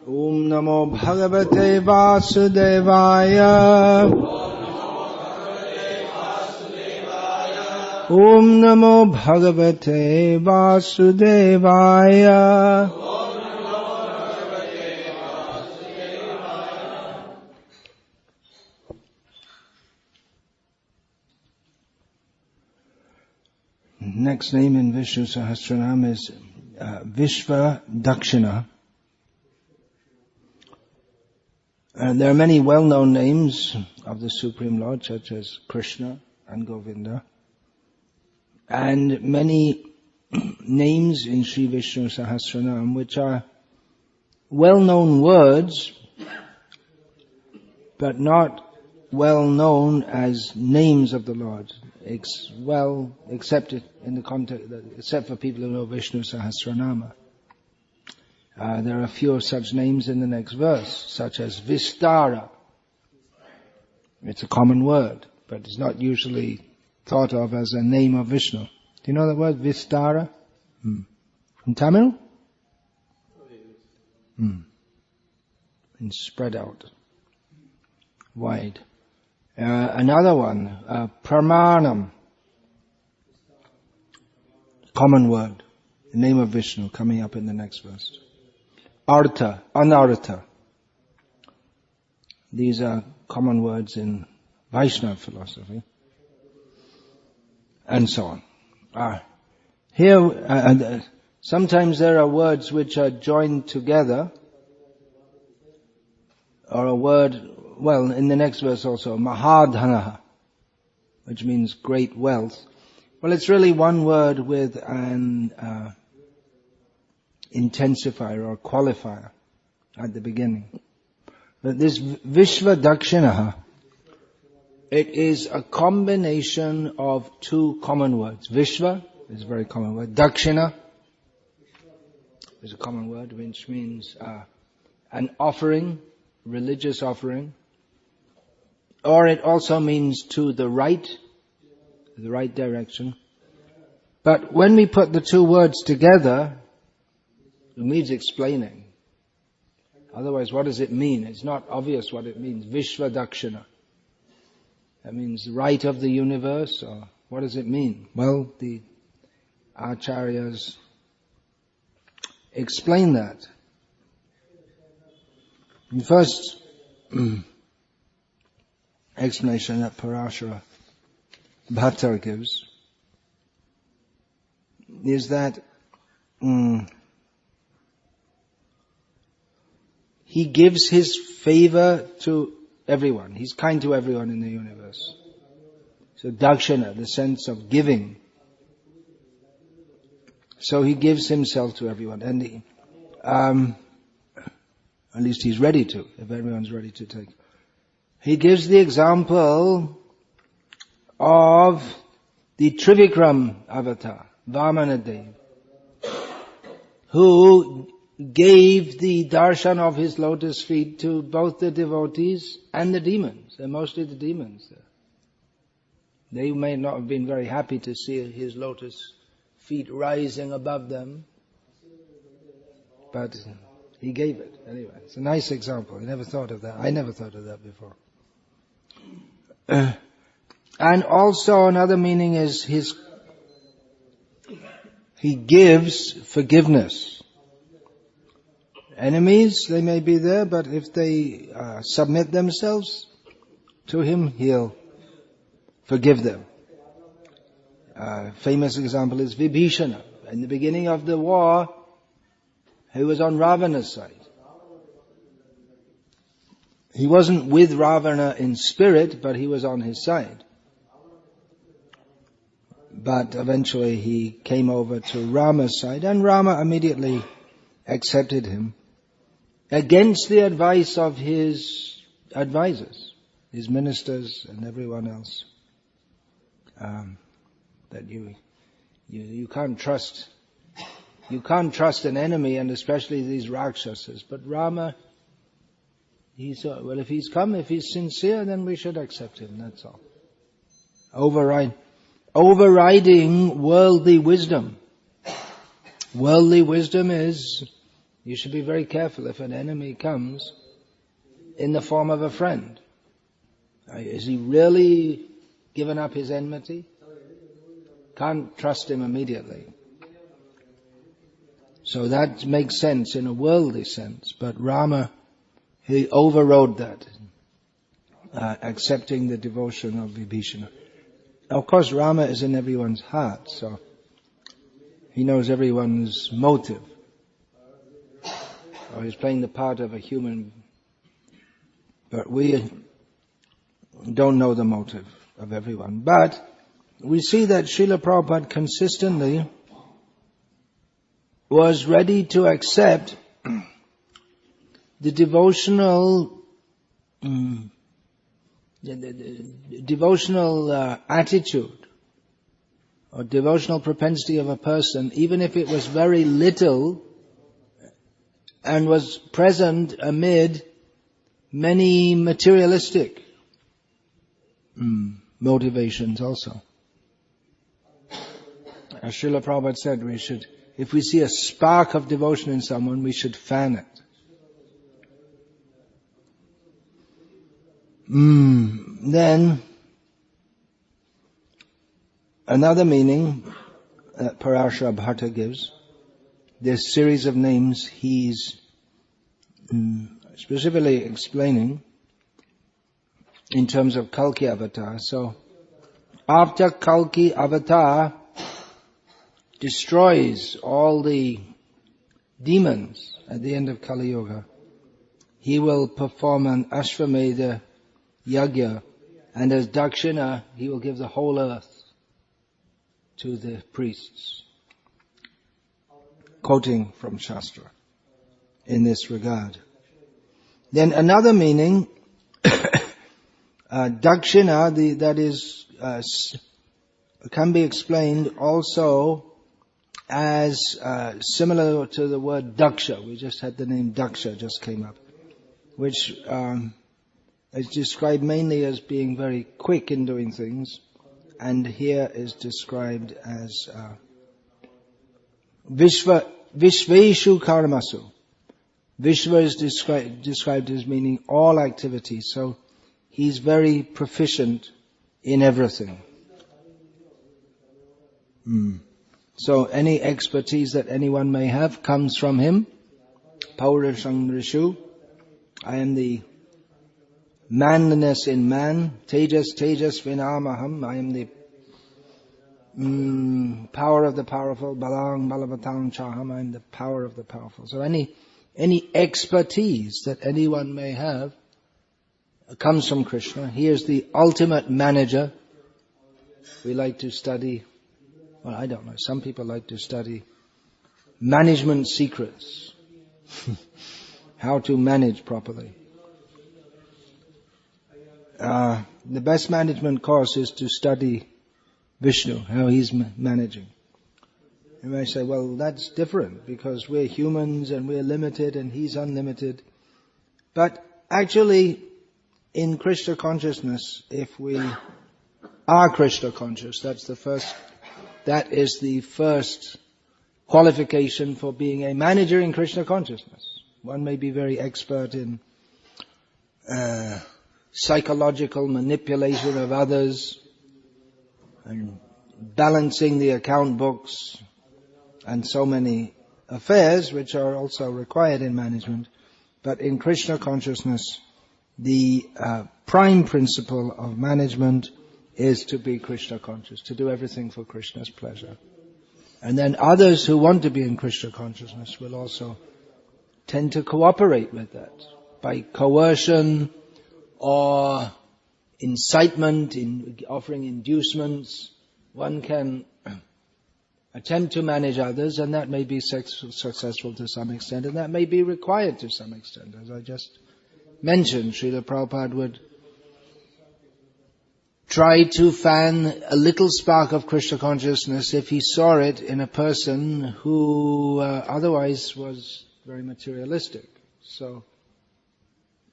Om Namo Bhagavate Vasudevaya. Om Namo Bhagavate Vasudevaya. Next name in Vishnu Sahasranama is Visva Daksinah. And there are many well-known names of the Supreme Lord, such as Krishna and Govinda, and many names in Sri Vishnu Sahasranam which are well-known words, but not well-known as names of the Lord. Well accepted in the context, except for people who know Vishnu Sahasranama. There are a few of such names in the next verse, such as Vistarah. It's a common word, but it's not usually thought of as a name of Vishnu. Do you know the word Vistarah? From Tamil? And spread out, wide. Another one, Pramanam. Common word, the name of Vishnu, coming up in the next verse. Artha, Anartha. These are common words in Vaishnava philosophy. And so on. Here, sometimes there are words which are joined together, or a word, well, in the next verse also, Mahadhanaha, which means great wealth. Well, it's really one word with an intensifier or qualifier at the beginning. But this Vishva Daksinah, it is a combination of two common words. Vishva is a very common word. Dakshina is a common word which means an offering, religious offering. Or it also means to the right direction. But when we put the two words together, it needs explaining. Otherwise, what does it mean? It's not obvious what it means. Vishva Dakshina. That means right of the universe, or what does it mean? Well, the Acharyas explain that. The first explanation that Parashara Bhatta gives is that he gives his favor to everyone. He's kind to everyone in the universe. So dakshina, the sense of giving. So he gives himself to everyone. And at least he's ready to, if everyone's ready to take. He gives the example of the Trivikram avatar, Vamanadev, who gave the darshan of his lotus feet to both the devotees and the demons, and mostly the demons. They may not have been very happy to see his lotus feet rising above them, but he gave it anyway. It's a nice example. I never thought of that. I never thought of that before. And also another meaning is he gives forgiveness. Enemies, they may be there, but if they submit themselves to him, he'll forgive them. Famous example is Vibhishana. In the beginning of the war, he was on Ravana's side. He wasn't with Ravana in spirit, but he was on his side. But eventually he came over to Rama's side, and Rama immediately accepted him against the advice of his advisors, his ministers and everyone else. That you can't trust an enemy, and especially these Rakshasas. But Rama, he thought, well, if he's come, if he's sincere, then we should accept him, that's all. Overriding worldly wisdom. Worldly wisdom is You should be very careful if an enemy comes in the form of a friend. Is he really given up his enmity? Can't trust him immediately. So that makes sense in a worldly sense, but Rama, he overrode that, accepting the devotion of Vibhishana. Of course, Rama is in everyone's heart, so he knows everyone's motive. Or he's playing the part of a human, but we don't know the motive of everyone. But we see that Srila Prabhupada consistently was ready to accept the devotional attitude or devotional propensity of a person, even if it was very little and was present amid many materialistic motivations also. As Srila Prabhupada said, if we see a spark of devotion in someone, we should fan it. Then, another meaning that Parashara Bhatta gives, this series of names he's specifically explaining in terms of Kalki avatar. So, after Kalki avatar destroys all the demons at the end of Kali Yuga, he will perform an Ashvamedha Yajna, and as daksinah, he will give the whole earth to the priests. Quoting from Shastra in this regard. Then another meaning, daksinah, that is, can be explained also as similar to the word daksha. We just had the name daksha just came up, which is described mainly as being very quick in doing things, and here is described as Vishveshu karmasu. Vishva is described as meaning all activities, so he's very proficient in everything. So any expertise that anyone may have comes from him. Paurashang Rishu. I am the manliness in man. Tejas vinamaham. I am the power of the powerful. Balang balavatang chaham. I am the power of the powerful. So any expertise that anyone may have comes from Krishna. He is the ultimate manager. We like to study, well, I don't know, some people like to study management secrets. How to manage properly. The best management course is to study Vishnu, how he's managing. You may say, well, that's different because we're humans and we're limited and he's unlimited. But actually, in Krishna consciousness, if we are Krishna conscious, that is the first qualification for being a manager in Krishna consciousness. One may be very expert in psychological manipulation of others and balancing the account books and so many affairs which are also required in management. But in Krishna consciousness, the prime principle of management is to be Krishna conscious, to do everything for Krishna's pleasure. And then others who want to be in Krishna consciousness will also tend to cooperate with that by coercion or incitement, in offering inducements. One can attempt to manage others, and that may be successful to some extent, and that may be required to some extent. As I just mentioned, Srila Prabhupada would try to fan a little spark of Krishna consciousness if he saw it in a person who otherwise was very materialistic. So,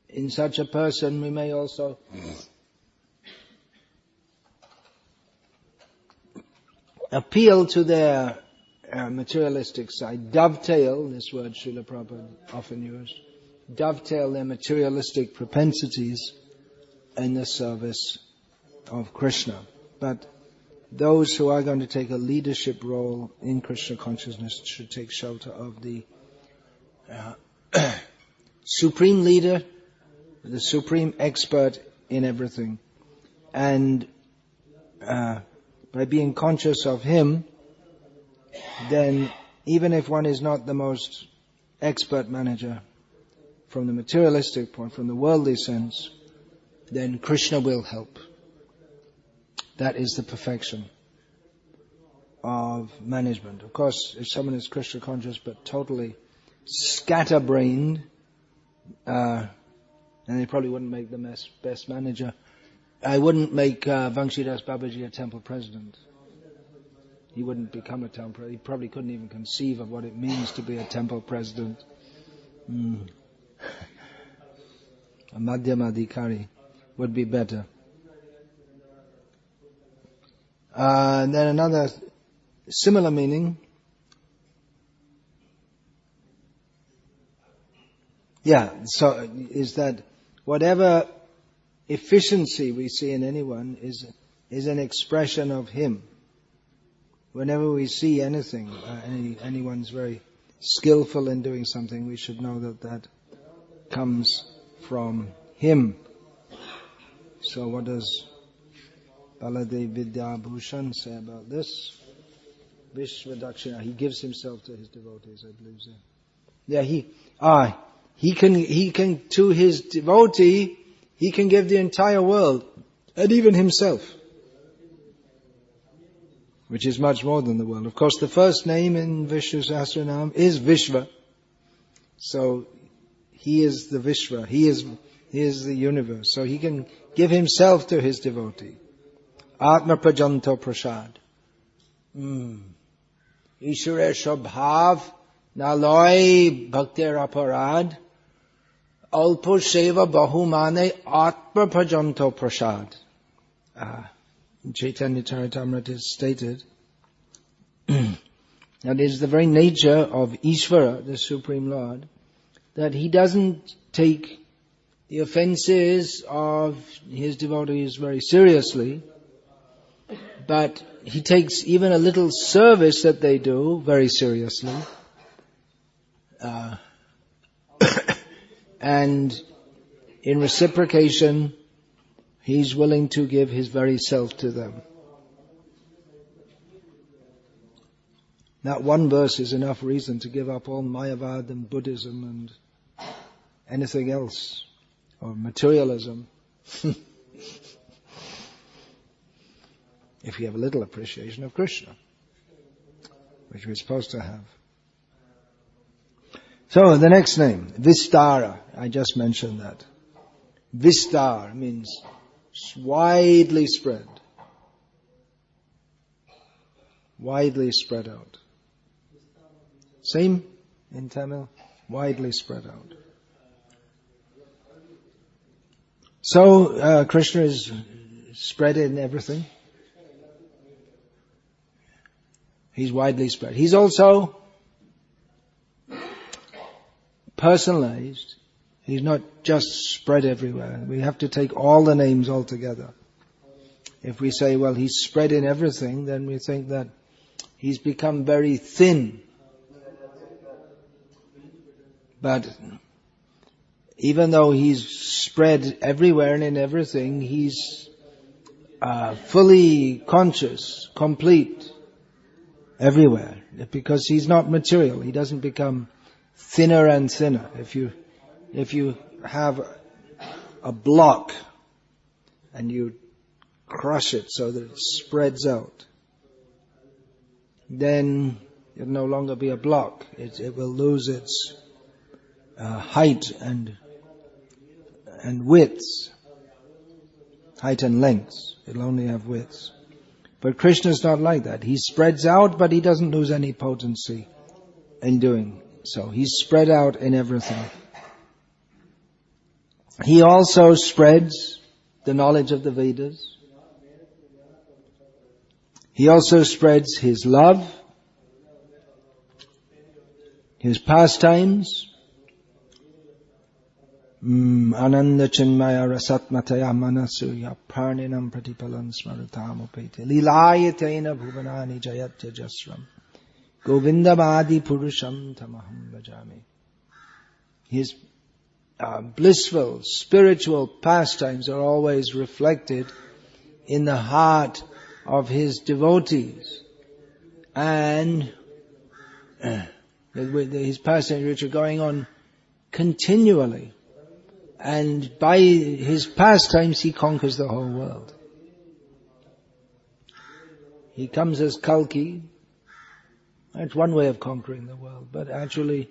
in such a person, we may also appeal to their materialistic side, dovetail, this word Srila Prabhupada often used, dovetail their materialistic propensities in the service of Krishna. But those who are going to take a leadership role in Krishna consciousness should take shelter of the supreme leader, the supreme expert in everything. And by being conscious of him, then even if one is not the most expert manager from the materialistic point, from the worldly sense, then Krishna will help. That is the perfection of management. Of course, if someone is Krishna conscious but totally scatterbrained, and they probably wouldn't make the best manager. I wouldn't make Vangshidas Babaji a temple president. He wouldn't become a temple president. He probably couldn't even conceive of what it means to be a temple president. A Madhyamadhikari would be better. And then another similar meaning. So is that whatever efficiency we see in anyone is an expression of him. Whenever we see anything, anyone's very skillful in doing something, we should know that comes from him. So what does Baladev Vidyabhushan say about this? Visva daksinah. He gives himself to his devotees, I believe so. Yeah, he can to his devotee, he can give the entire world, and even himself, which is much more than the world. Of course, the first name in Vishnu Sahasranama is Visva. So he is the Vishva. He is the universe. So he can give himself to his devotee. Atma prajanto prasad. Ishware Shabhav Naloy Bhaktir Aparad Alpo Seva Bahumane Atma prajanto prasad. Chaitanya Charitamrita is stated that is the very nature of Ishvara, the Supreme Lord, that he doesn't take the offenses of his devotees very seriously, but he takes even a little service that they do very seriously. And in reciprocation, he's willing to give his very self to them. That one verse is enough reason to give up all Mayavad and Buddhism and anything else, or materialism. If you have a little appreciation of Krishna, which we're supposed to have. So the next name, Vistarah. I just mentioned that. Vistar means widely spread. Widely spread out. Same in Tamil, widely spread out. So Krishna is spread in everything. He's widely spread. He's also personalized. He's not just spread everywhere. We have to take all the names all together. If we say, well, he's spread in everything, then we think that he's become very thin. But even though he's spread everywhere and in everything, he's fully conscious, complete, everywhere. Because he's not material. He doesn't become thinner and thinner. If you have a block and you crush it so that it spreads out, then it'll no longer be a block. It will lose its height and width. Height and length. It'll only have width. But Krishna's not like that. He spreads out, but he doesn't lose any potency in doing so. He's spread out in everything. He also spreads the knowledge of the Vedas. He also spreads his love His pastimes, Ananda Chinmaya Rasatmataya Manasuya Parninam Pratipalan Smaratam Upete Lilayatena Bhuvanani Jayatya Jasram Govindamadi Purusham Tamaham Bhajami. His blissful spiritual pastimes are always reflected in the heart of his devotees, and his pastimes which are going on continually, and by his pastimes he conquers the whole world. He comes as Kalki. That's one way of conquering the world, but actually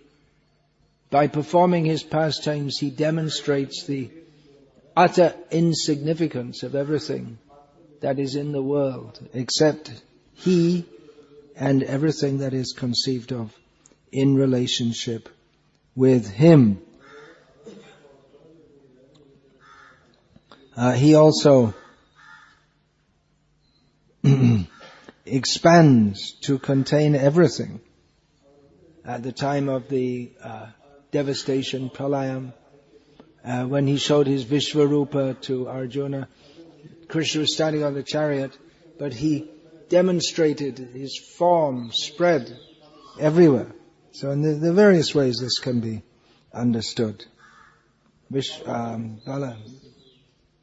by performing his pastimes he demonstrates the utter insignificance of everything that is in the world except he and everything that is conceived of in relationship with him. He also expands to contain everything. At the time of the devastation, Pralayam, when he showed his Vishvarupa to Arjuna, Krishna was standing on the chariot, but he demonstrated his form spread everywhere. So in the various ways this can be understood.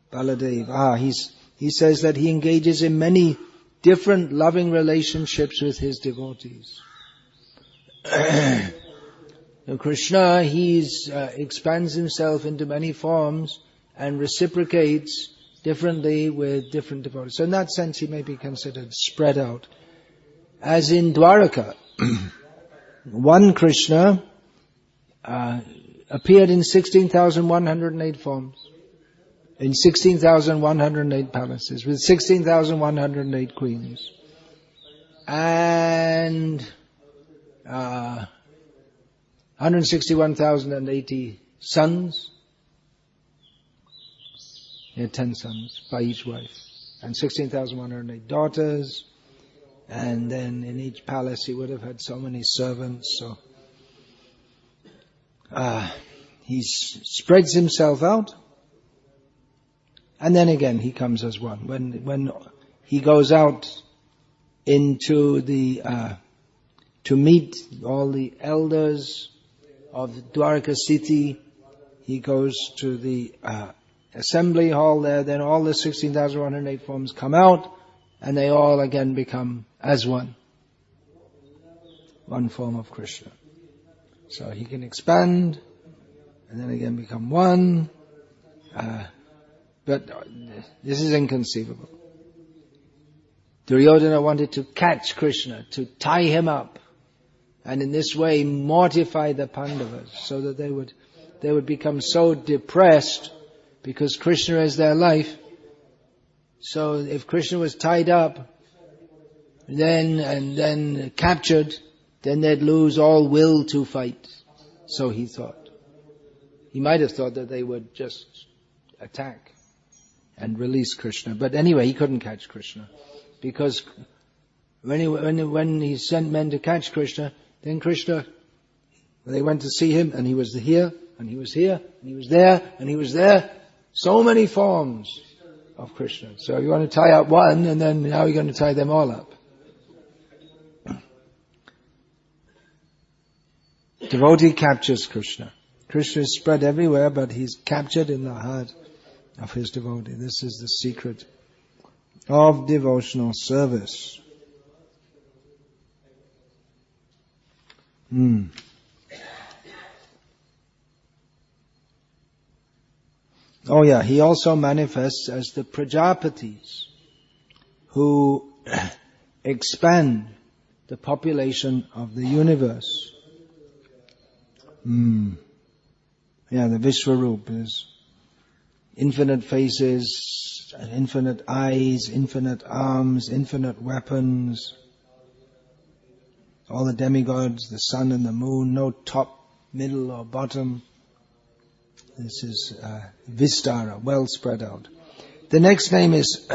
Baladev, he says that he engages in many different loving relationships with his devotees. Krishna, he expands himself into many forms and reciprocates differently with different devotees. So in that sense he may be considered spread out. As in Dwaraka, one Krishna appeared in 16,108 forms, in 16,108 palaces, with 16,108 queens, and 161,080 sons. He had 10 sons by each wife, and 16,108 daughters, and then in each palace he would have had so many servants. So he spreads himself out, and then again he comes as one. When he goes out into the to meet all the elders of Dwaraka city, he goes to the assembly hall there, then all the 16,108 forms come out, and they all again become as one form of Krishna. So he can expand, and then again become one, but this is inconceivable. Duryodhana wanted to catch Krishna, to tie him up, and in this way mortify the Pandavas, so that they would become so depressed, because Krishna is their life. So if Krishna was tied up, then captured, then they'd lose all will to fight. So he thought. He might have thought that they would just attack and release Krishna. But anyway, he couldn't catch Krishna, because when he sent men to catch Krishna, then Krishna, they went to see him, and he was here, and he was here, and he was there, and he was there. So many forms of Krishna. So you want to tie up one, and then now you're going to tie them all up. Devotee captures Krishna. Krishna is spread everywhere, but he's captured in the heart of his devotee. This is the secret of devotional service. Oh yeah, he also manifests as the Prajapatis who expand the population of the universe. Yeah, the Vishvarupa is infinite faces, infinite eyes, infinite arms, infinite weapons. All the demigods, the sun and the moon, no top, middle or bottom. This is Vistarah, well spread out. The next name is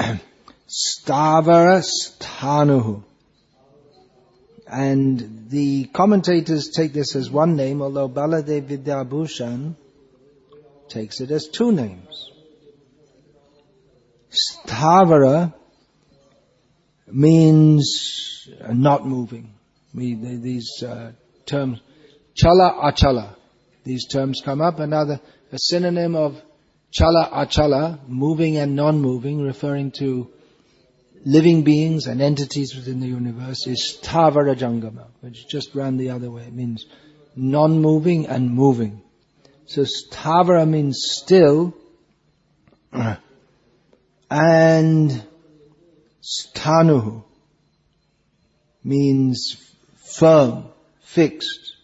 Sthavara, sthanuh. And the commentators take this as one name, although Baladev Vidyabhushan takes it as two names. Sthavara means not moving. These terms, chala achala, these terms come up. Another, a synonym of chala achala, moving and non-moving, referring to living beings and entities within the universe, is Sthavara Jangama, which just ran the other way. It means non-moving and moving. So Sthavara means still, and sthanuh means firm, fixed.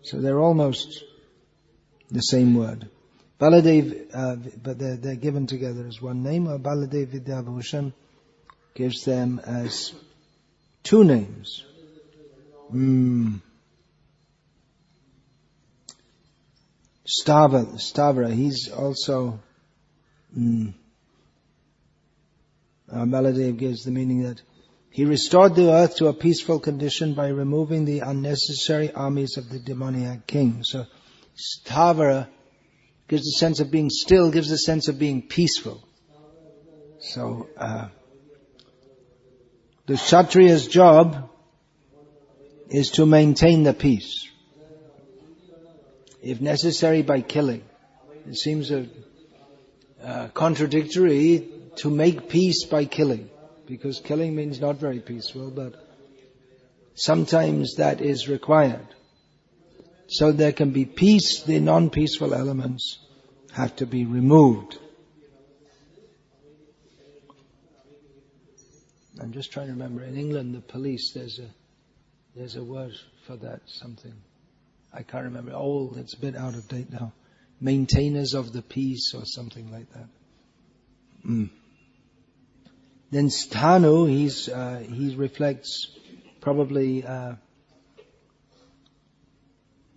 So they're almost the same word. Baladev, but they're given together as one name. Baladev Vidyabhushan gives them as two names. Sthavara, he's also Baladev gives the meaning that he restored the earth to a peaceful condition by removing the unnecessary armies of the demoniac king. So Sthavara gives a sense of being still, gives a sense of being peaceful. So the Kshatriya's job is to maintain the peace, if necessary by killing. It seems contradictory to make peace by killing, because killing means not very peaceful, but sometimes that is required. So there can be peace, the non-peaceful elements have to be removed. I'm just trying to remember, in England, the police, there's a word for that, something. I can't remember. Old, it's a bit out of date now. Maintainers of the peace or something like that. Then sthanuh, he reflects probably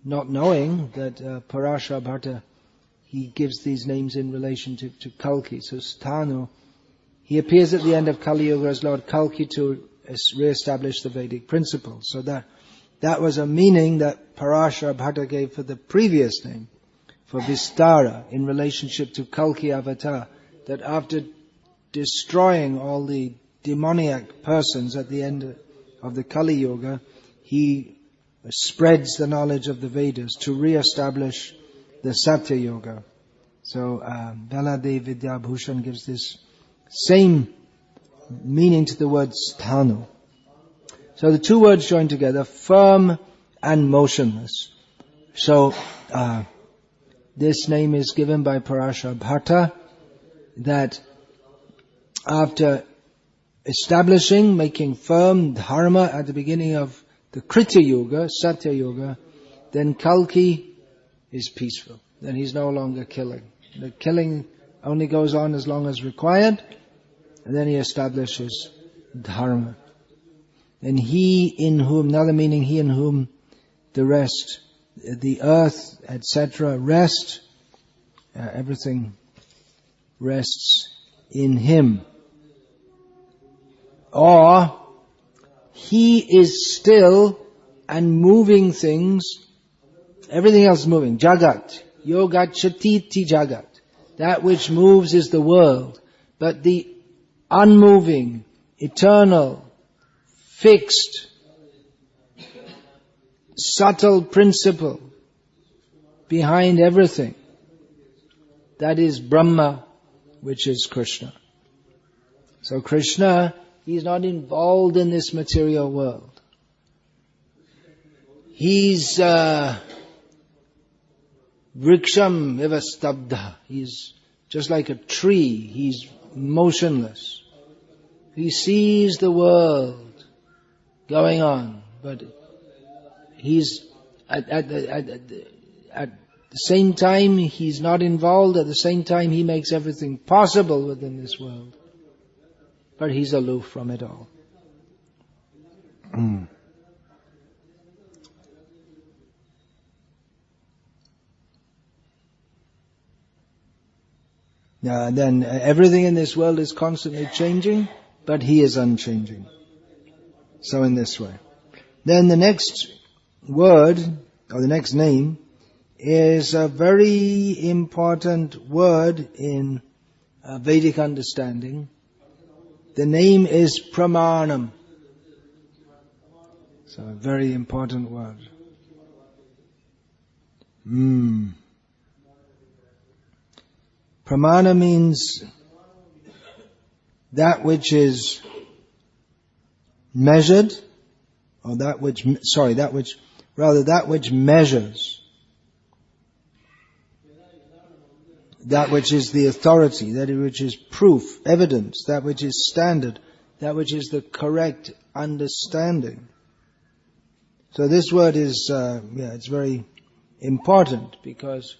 not knowing that Parashara Bhatta, he gives these names in relation to Kalki. So sthanuh, he appears at the end of Kali Yuga as Lord Kalki to re-establish the Vedic principles. So that was a meaning that Parashara Bhatta gave for the previous name, for Vistarah, in relationship to Kalki avatar, that after destroying all the demoniac persons at the end of the Kali Yuga, he spreads the knowledge of the Vedas to re-establish the Satya Yuga. So Baladev Vidyabhushan gives this same meaning to the word sthanuh. So the two words join together, firm and motionless. So this name is given by Parashara Bhatta, that after establishing, making firm dharma at the beginning of the Krita Yuga, Satya Yuga, then Kalki is peaceful. Then he's no longer killing. The killing only goes on as long as required, and then he establishes dharma. And he in whom, another meaning, he in whom the rest, the earth, etc., rest, everything rests in him. Or he is still and moving things, everything else moving. Jagat, yogat chatiti jagat. That which moves is the world, but the unmoving, eternal, fixed, subtle principle behind everything, that is Brahma, which is Krishna. So Krishna, he's not involved in this material world. He's vriksham iva stabdha. He's just like a tree. He's motionless. He sees the world going on, but he's at the same time he's not involved. At the same time he makes everything possible within this world, but he's aloof from it all. Then everything in this world is constantly changing, but he is unchanging. So in this way. Then the next word, or the next name, is a very important word in Vedic understanding. The name is Pramanam. So a very important word. Pramana means that which is measured, or that which measures. That which is the authority, that which is proof, evidence, that which is standard, that which is the correct understanding. So this word is, it's very important because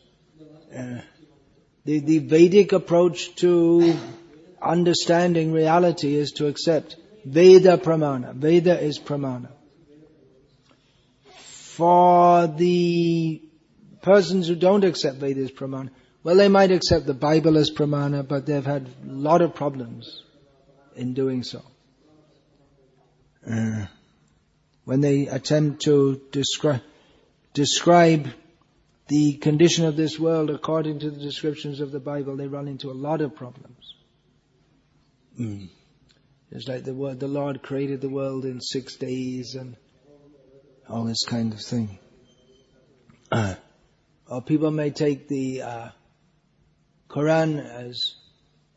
the Vedic approach to understanding reality is to accept Veda Pramana. Veda is Pramana. For the persons who don't accept Veda as Pramana, well, they might accept the Bible as Pramana, but they've had a lot of problems in doing so. When they attempt to describe the condition of this world according to the descriptions of the Bible, they run into a lot of problems. It's like the Lord created the world in 6 days and all this kind of thing. Or people may take the Quran as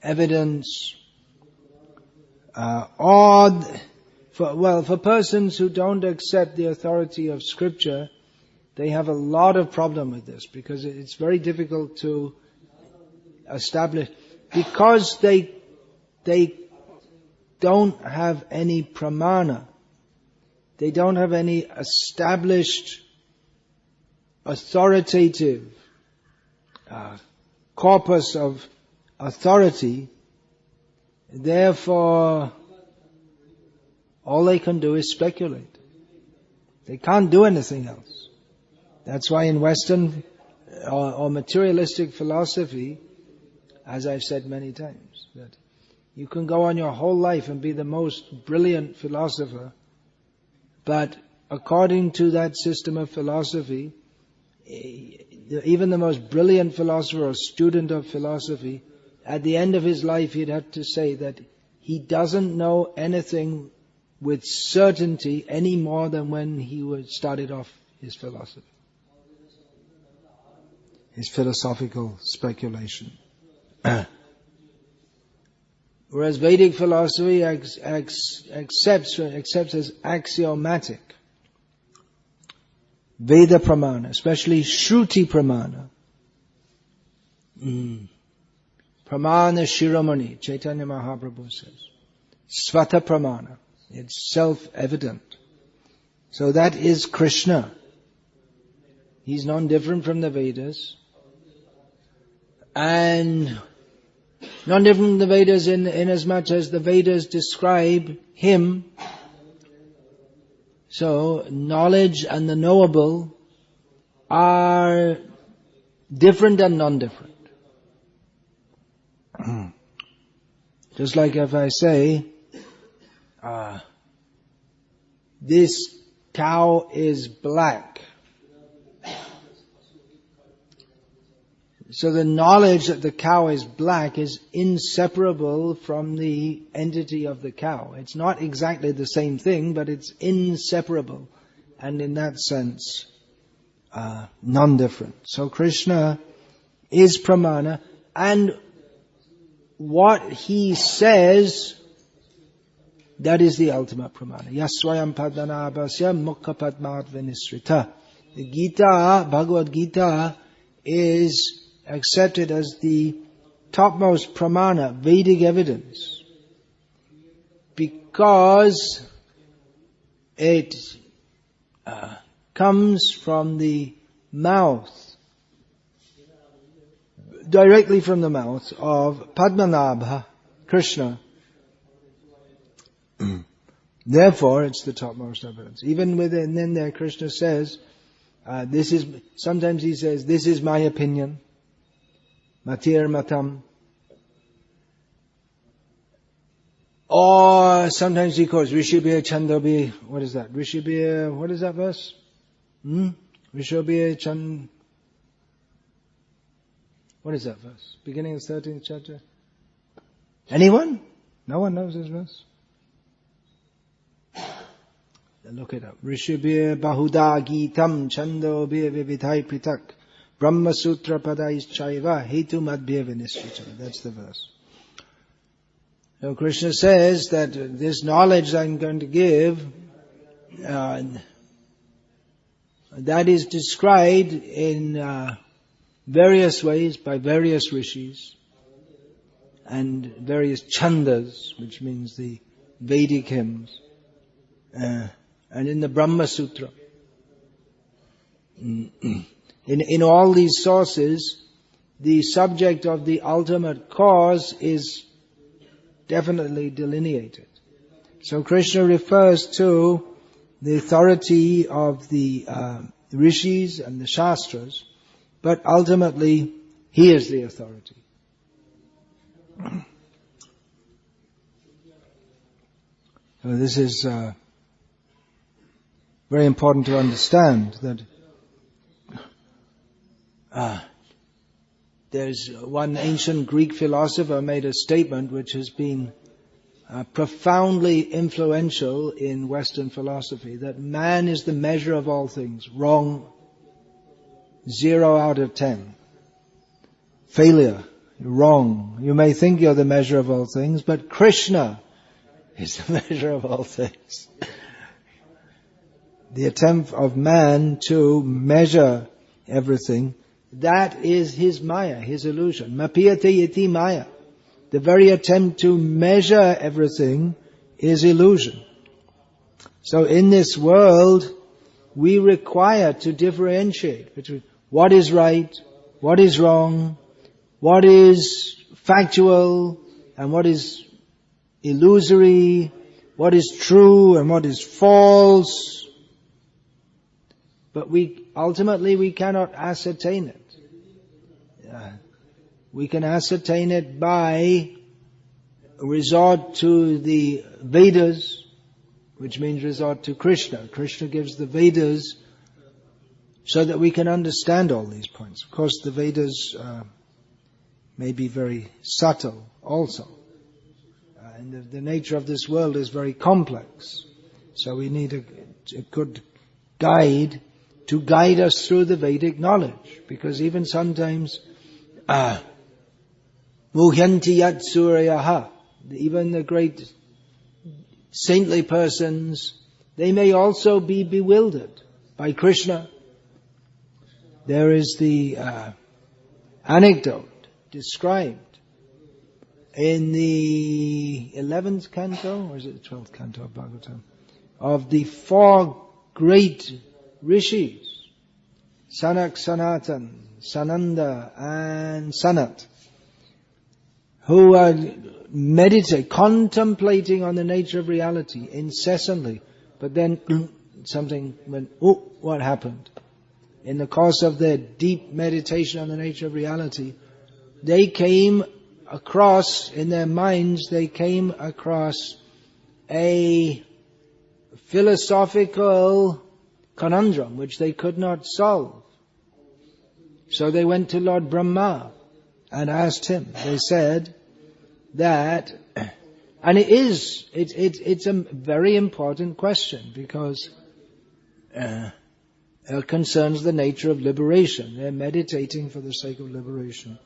evidence, for persons who don't accept the authority of Scripture, they have a lot of problem with this because it's very difficult to establish, because they don't have any pramana. They don't have any established authoritative corpus of authority. Therefore, all they can do is speculate. They can't do anything else. That's why in Western or materialistic philosophy, as I've said many times, that you can go on your whole life and be the most brilliant philosopher, but according to that system of philosophy, even the most brilliant philosopher or student of philosophy, at the end of his life he'd have to say that he doesn't know anything with certainty any more than when he started off his philosophy. His philosophical speculation. Whereas Vedic philosophy accepts as axiomatic Veda Pramana, especially Shruti Pramana. Pramana Shiromani, Chaitanya Mahaprabhu says. Svata Pramana, it's self-evident. So that is Krishna. He's non-different from the Vedas. And non-different from the Vedas in as much as the Vedas describe him. So knowledge and the knowable are different and non-different. Just like if I say, this cow is black. So the knowledge that the cow is black is inseparable from the entity of the cow. It's not exactly the same thing, but it's inseparable. And in that sense, non-different. So Krishna is Pramana, and what he says, that is the ultimate Pramana. Yasvayam padmanabhasya mukha padmat vinisrita. The Gita, Bhagavad Gita, is accepted as the topmost pramana, Vedic evidence, because it comes from the mouth, directly from the mouth of Padmanabha, Krishna. Therefore, it's the topmost evidence. Even within there, Krishna says, sometimes he says, this is my opinion. Matir matam. Or sometimes he calls Rishibhya Chandobhi. What is that? Rishibhya, what is that verse? Rishibhya Chand... What is that verse? Beginning of the 13th chapter? Anyone? No one knows this verse? Look it up. Rishibhya Bahuda Gitam Chandobhya Vividhai Pritak Brahma Sutra Padais Chaiva Hetu Madhya Vinishrita. That's the verse. So Krishna says that this knowledge I'm going to give, that is described in various ways by various rishis and various chandas, which means the Vedic hymns, and in the Brahma Sutra. In all these sources, the subject of the ultimate cause is definitely delineated. So Krishna refers to the authority of the rishis and the shastras, but ultimately he is the authority. So this is very important to understand that there's one ancient Greek philosopher made a statement which has been profoundly influential in Western philosophy, that man is the measure of all things. Wrong. 0 out of 10. Failure. Wrong. You may think you're the measure of all things, but Krishna is the measure of all things. The attempt of man to measure everything, that is his maya, his illusion. Mapiyate iti maya. The very attempt to measure everything is illusion. So in this world, we require to differentiate between what is right, what is wrong, what is factual, and what is illusory, what is true and what is false. But ultimately we cannot ascertain it. We can ascertain it by resort to the Vedas, which means resort to Krishna. Krishna gives the Vedas so that we can understand all these points. Of course, the Vedas may be very subtle also. And the nature of this world is very complex. So we need a good guide to guide us through the Vedic knowledge. Because even sometimes, Muhyanti yat suryaha, even the great saintly persons, they may also be bewildered by Krishna. There is the anecdote described in the 11th canto, or is it the 12th canto of Bhagavatam, of the 4 great rishis, Sanak, Sanatan, Sananda and Sanat, who are contemplating on the nature of reality incessantly, but then something went, what happened? In the course of their deep meditation on the nature of reality, they came across, in their minds, they came across a philosophical conundrum which they could not solve. So they went to Lord Brahma and asked him. They said that, and it's a very important question because it concerns the nature of liberation. They're meditating for the sake of liberation.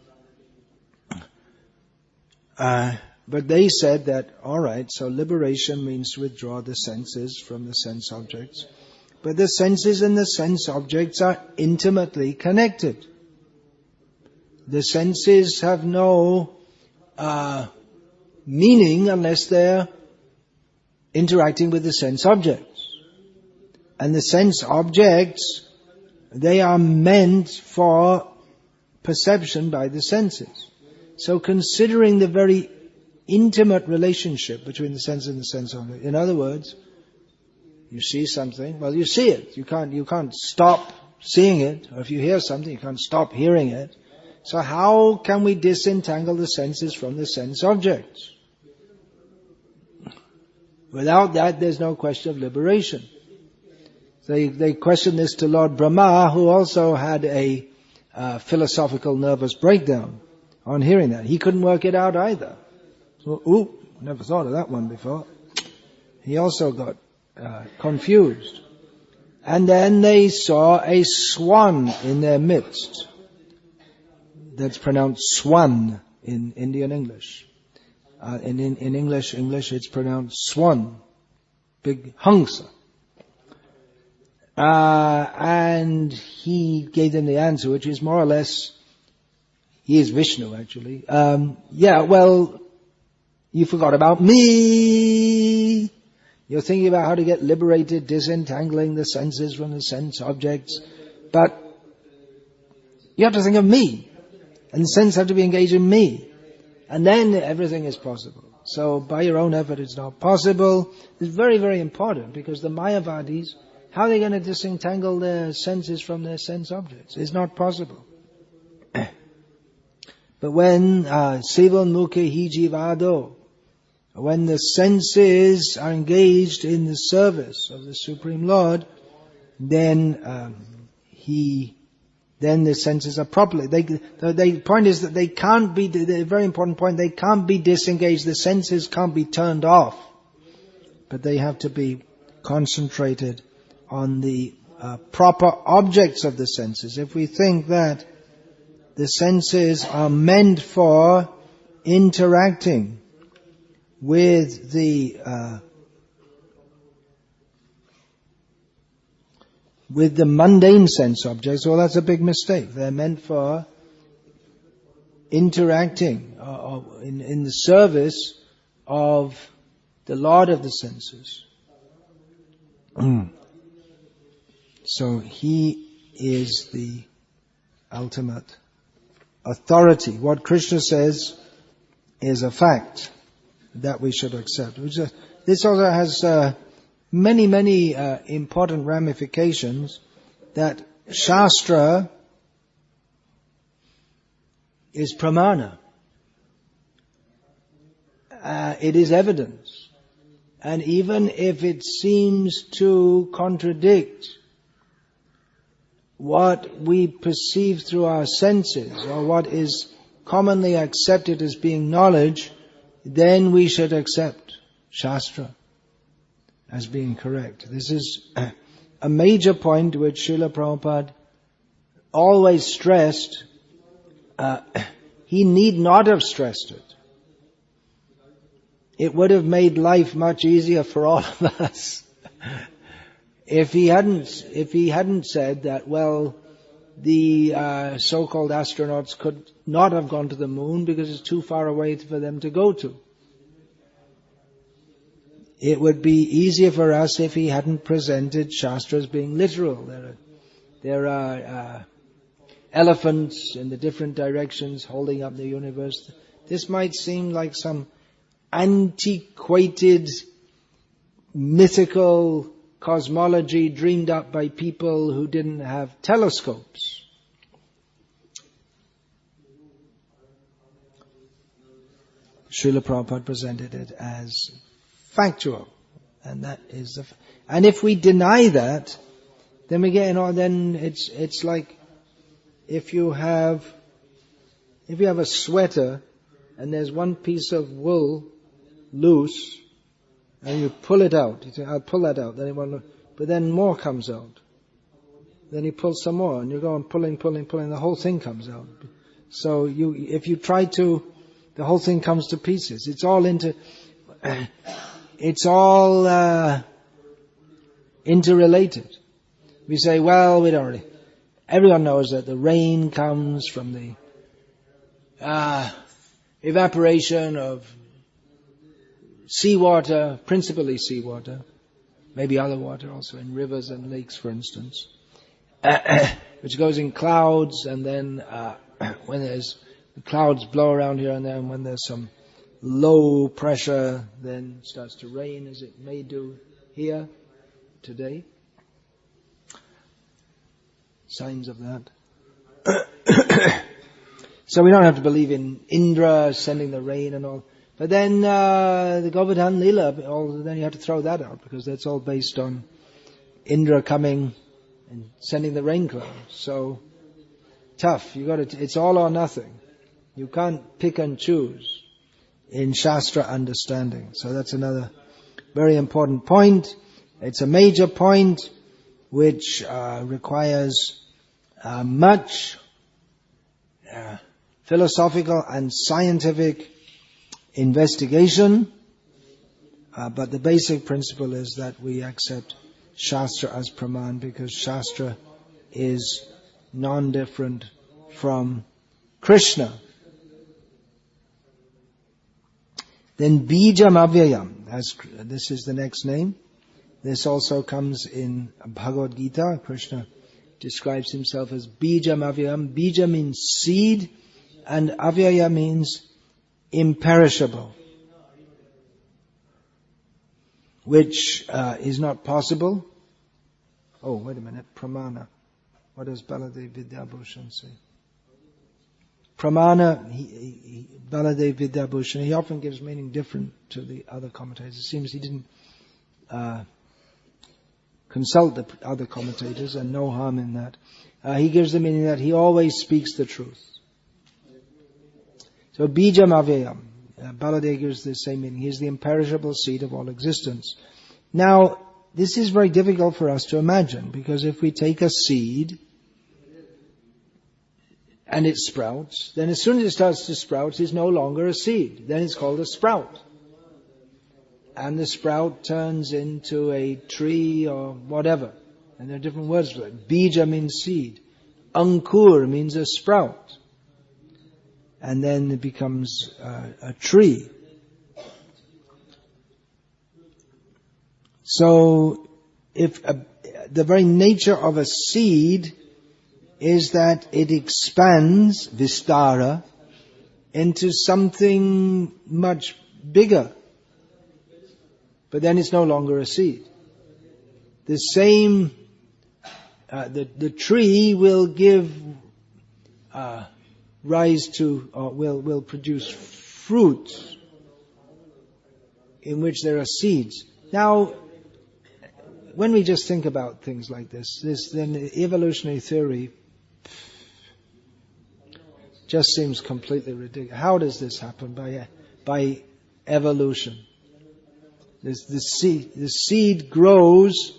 But they said that, alright, so liberation means to withdraw the senses from the sense objects. But the senses and the sense objects are intimately connected. The senses have no meaning unless they're interacting with the sense objects. And the sense objects, they are meant for perception by the senses. So considering the very intimate relationship between the sense and the sense object, in other words, you see something, well, you see it. You can't stop seeing it. Or if you hear something, you can't stop hearing it. So how can we disentangle the senses from the sense objects? Without that, there's no question of liberation. They questioned this to Lord Brahma, who also had a philosophical nervous breakdown on hearing that. He couldn't work it out either. So, never thought of that one before. He also got confused. And then they saw a swan in their midst. That's pronounced swan in Indian English. In English it's pronounced swan. Big hangsa. And he gave them the answer, which is more or less, he is Vishnu actually. You forgot about me. You're thinking about how to get liberated, disentangling the senses from the sense objects. But you have to think of me. And the sense have to be engaged in me. And then everything is possible. So by your own effort it's not possible. It's very, very important because the Mayavadis, how are they going to disentangle their senses from their sense objects? It's not possible. But when Sivan Mukhe Hijivado, when the senses are engaged in the service of the Supreme Lord, then the senses are properly. The point is that they can't be, the very important point, they can't be disengaged. The senses can't be turned off. But they have to be concentrated on the proper objects of the senses. If we think that the senses are meant for interacting with the mundane sense objects, well, that's a big mistake. They're meant for interacting in the service of the Lord of the senses. So He is the ultimate authority. What Krishna says is a fact that we should accept. This also has many important ramifications, that Shastra is pramana. It is evidence. And even if it seems to contradict what we perceive through our senses, or what is commonly accepted as being knowledge, then we should accept Shastra as being correct. This is a major point which Srila Prabhupada always stressed. He need not have stressed it. It would have made life much easier for all of us if he hadn't said that, well, the so-called astronauts could not have gone to the moon because it's too far away for them to go to. It would be easier for us if he hadn't presented Shastra as being literal. There are elephants in the different directions holding up the universe. This might seem like some antiquated, mythical cosmology dreamed up by people who didn't have telescopes. Srila Prabhupada presented it as factual, and that is and if we deny that, then we get, then it's like if you have a sweater and there's one piece of wool loose and you pull it out. You say, I'll pull that out. But then more comes out. Then you pull some more and you go on pulling, the whole thing comes out. So if you try to, the whole thing comes to pieces. It's all interrelated. We say, well, we don't really. Everyone knows that the rain comes from the evaporation of seawater, principally seawater, maybe other water also in rivers and lakes, for instance, which goes in clouds, and then when the clouds blow around here and there, and when there's some low pressure, then it starts to rain, as it may do here today. Signs of that. So we don't have to believe in Indra sending the rain and all. But then the Govardhan Lila, then you have to throw that out, because that's all based on Indra coming and sending the rain clouds. So tough. It's all or nothing. You can't pick and choose in Shastra understanding. So that's another very important point. It's a major point which requires much philosophical and scientific investigation. But the basic principle is that we accept Shastra as Praman, because Shastra is non-different from Krishna. Then Bijam avyayam, this is the next name. This also comes in Bhagavad Gita. Krishna describes himself as Bijam avyayam. Bija means seed, and avyaya means imperishable, which is not possible. Oh, wait a minute, Pramana. What does Baladev Vidyabhushan say? Pramana, Baladev Vidyabhushan, he often gives meaning different to the other commentators. It seems he didn't consult the other commentators, and no harm in that. He gives the meaning that he always speaks the truth. So Bijam avyayam, Baladev gives the same meaning. He is the imperishable seed of all existence. Now, this is very difficult for us to imagine, because if we take a seed and it sprouts, then as soon as it starts to sprout, it's no longer a seed. Then it's called a sprout. And the sprout turns into a tree or whatever. And there are different words for it. Bija means seed. Ankur means a sprout. And then it becomes a tree. So, if the very nature of a seed is that it expands, Vistarah, into something much bigger. But then it's no longer a seed. The same, the tree will give rise to, or will produce fruit in which there are seeds. Now, when we just think about things like this, then evolutionary theory just seems completely ridiculous. How does this happen? By evolution. The seed grows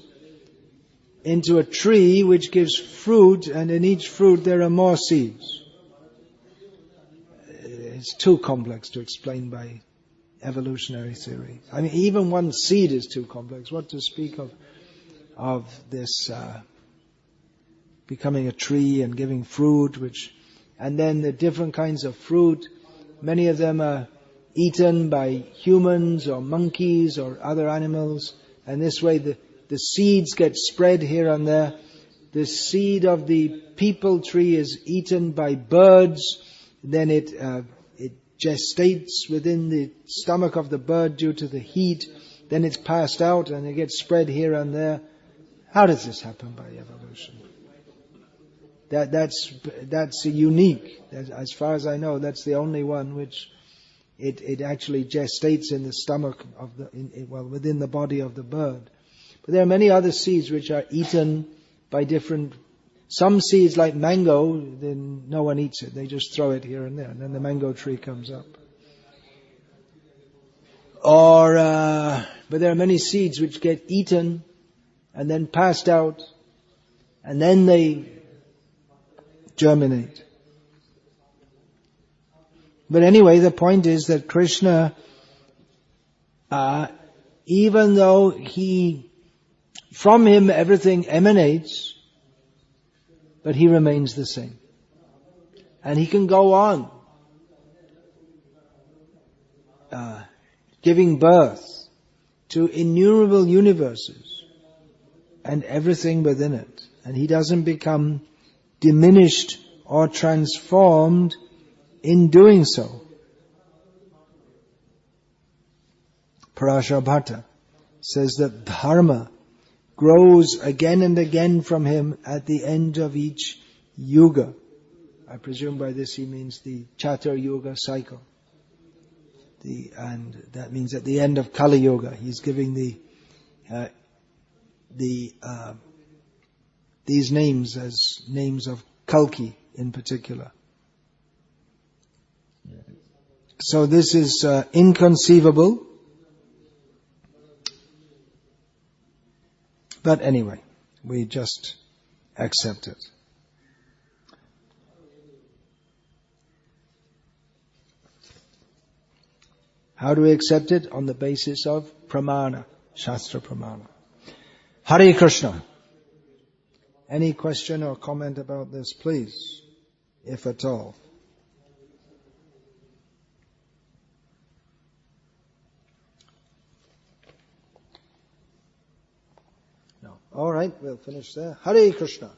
into a tree which gives fruit, and in each fruit there are more seeds. It's too complex to explain by evolutionary theory. I mean, even one seed is too complex. What to speak of this becoming a tree and giving fruit, and then the different kinds of fruit, many of them are eaten by humans or monkeys or other animals, and this way the seeds get spread here and there. The seed of the peepal tree is eaten by birds, then it gestates within the stomach of the bird due to the heat, then it's passed out and it gets spread here and there. How does this happen by evolution? That's unique. As far as I know, that's the only one which it actually gestates in the stomach of within the body of the bird. But there are many other seeds which are eaten by different. Some seeds, like mango, then no one eats it. They just throw it here and there, and then the mango tree comes up. But there are many seeds which get eaten and then passed out, and then they germinate. But anyway, the point is that Krishna, even though from him everything emanates, but he remains the same. And he can go on giving birth to innumerable universes and everything within it. And he doesn't become diminished or transformed in doing so. Parashabhata says that dharma grows again and again from him at the end of each yuga. I presume by this he means the Chatur Yuga cycle. And that means at the end of Kali Yuga, he's giving these names as names of Kalki in particular. So this is inconceivable. But anyway, we just accept it. How do we accept it? On the basis of Pramana, Shastra Pramana. Hare Krishna. Any question or comment about this, please, if at all? No. All right, we'll finish there. Hare Krishna.